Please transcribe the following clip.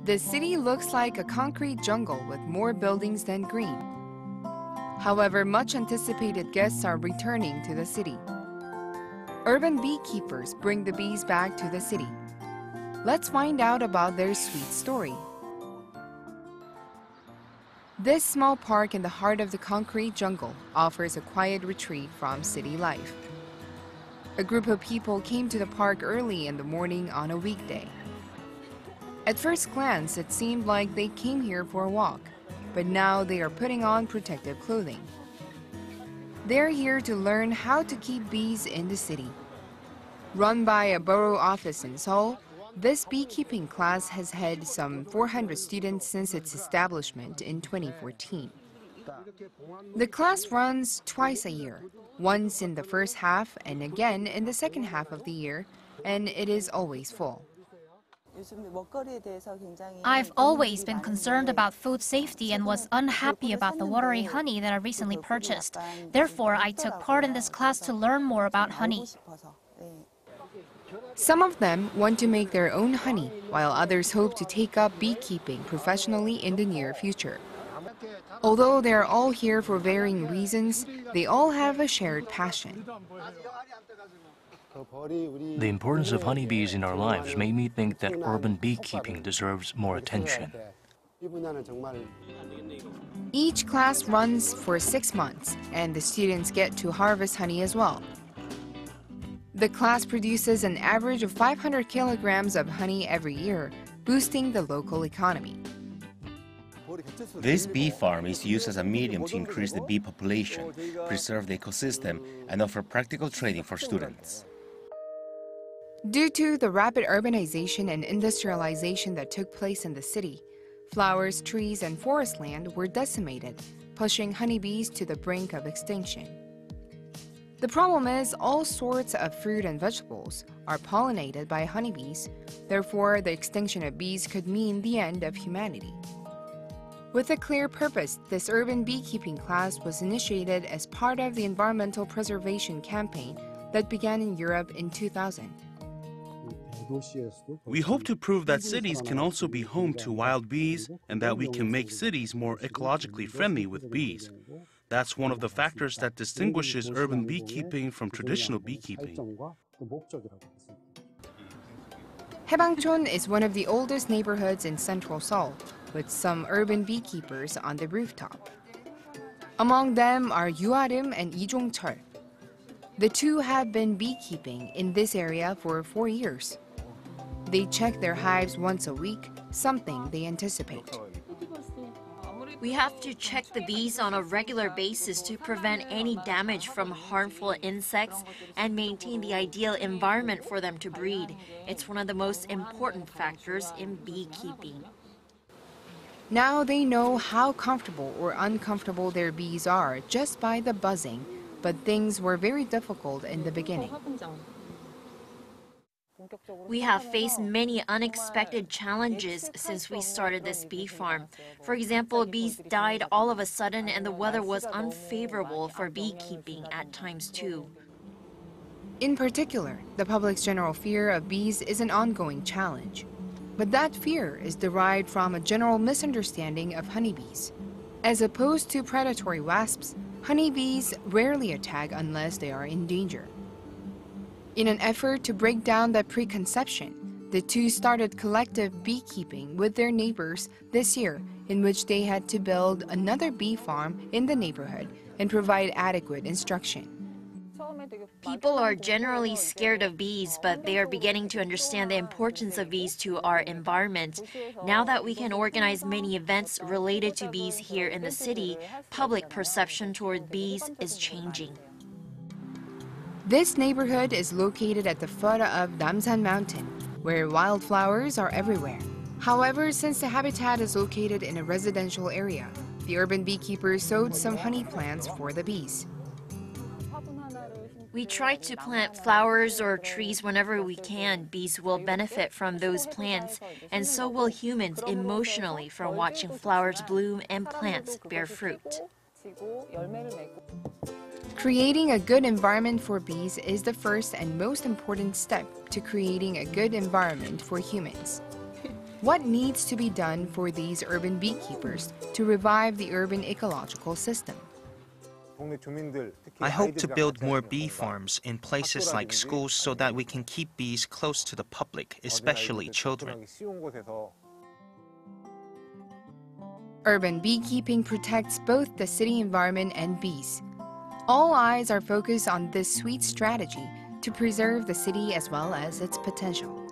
The city looks like a concrete jungle with more buildings than green. However, much anticipated guests are returning to the city. Urban beekeepers bring the bees back to the city. Let's find out about their sweet story. This small park in the heart of the concrete jungle offers a quiet retreat from city life. A group of people came to the park early in the morning on a weekday. At first glance, it seemed like they came here for a walk, but now they are putting on protective clothing. They're here to learn how to keep bees in the city. Run by a borough office in Seoul, this beekeeping class has had some 400 students since its establishment in 2014. The class runs twice a year, once in the first half and again in the second half of the year, and it is always full. I've always been concerned about food safety and was unhappy about the watery honey that I recently purchased. Therefore, I took part in this class to learn more about honey. Some of them want to make their own honey, while others hope to take up beekeeping professionally in the near future. Although they are all here for varying reasons, they all have a shared passion. The importance of honeybees in our lives made me think that urban beekeeping deserves more attention. Each class runs for 6 months, and the students get to harvest honey as well. The class produces an average of 500 kilograms of honey every year, boosting the local economy. This bee farm is used as a medium to increase the bee population, preserve the ecosystem, and offer practical training for students. Due to the rapid urbanization and industrialization that took place in the city, flowers, trees, and forest land were decimated, pushing honeybees to the brink of extinction. The problem is all sorts of fruit and vegetables are pollinated by honeybees, therefore the extinction of bees could mean the end of humanity. With a clear purpose, this urban beekeeping class was initiated as part of the environmental preservation campaign that began in Europe in 2000. We hope to prove that cities can also be home to wild bees and that we can make cities more ecologically friendly with bees. That's one of the factors that distinguishes urban beekeeping from traditional beekeeping. Haebangchon is one of the oldest neighborhoods in central Seoul, with some urban beekeepers on the rooftop. Among them are Yuarim and Lee Jong-chol. The two have been beekeeping in this area for 4 years. They check their hives once a week, something they anticipate. We have to check the bees on a regular basis to prevent any damage from harmful insects and maintain the ideal environment for them to breed. It's one of the most important factors in beekeeping. Now they know how comfortable or uncomfortable their bees are just by the buzzing, but things were very difficult in the beginning. We have faced many unexpected challenges since we started this bee farm. For example, bees died all of a sudden and the weather was unfavorable for beekeeping at times too. In particular, the public's general fear of bees is an ongoing challenge. But that fear is derived from a general misunderstanding of honeybees. As opposed to predatory wasps, honeybees rarely attack unless they are in danger. In an effort to break down that preconception, the two started collective beekeeping with their neighbors this year, in which they had to build another bee farm in the neighborhood and provide adequate instruction. People are generally scared of bees, but they are beginning to understand the importance of bees to our environment. Now that we can organize many events related to bees here in the city, public perception toward bees is changing. This neighborhood is located at the foot of Namsan Mountain, where wildflowers are everywhere. However, since the habitat is located in a residential area, the urban beekeepers sowed some honey plants for the bees. We try to plant flowers or trees whenever we can. Bees will benefit from those plants, and so will humans emotionally from watching flowers bloom and plants bear fruit. Creating a good environment for bees is the first and most important step to creating a good environment for humans. What needs to be done for these urban beekeepers to revive the urban ecological system? I hope to build more bee farms in places like schools so that we can keep bees close to the public, especially children. Urban beekeeping protects both the city environment and bees. All eyes are focused on this sweet strategy to preserve the city as well as its potential.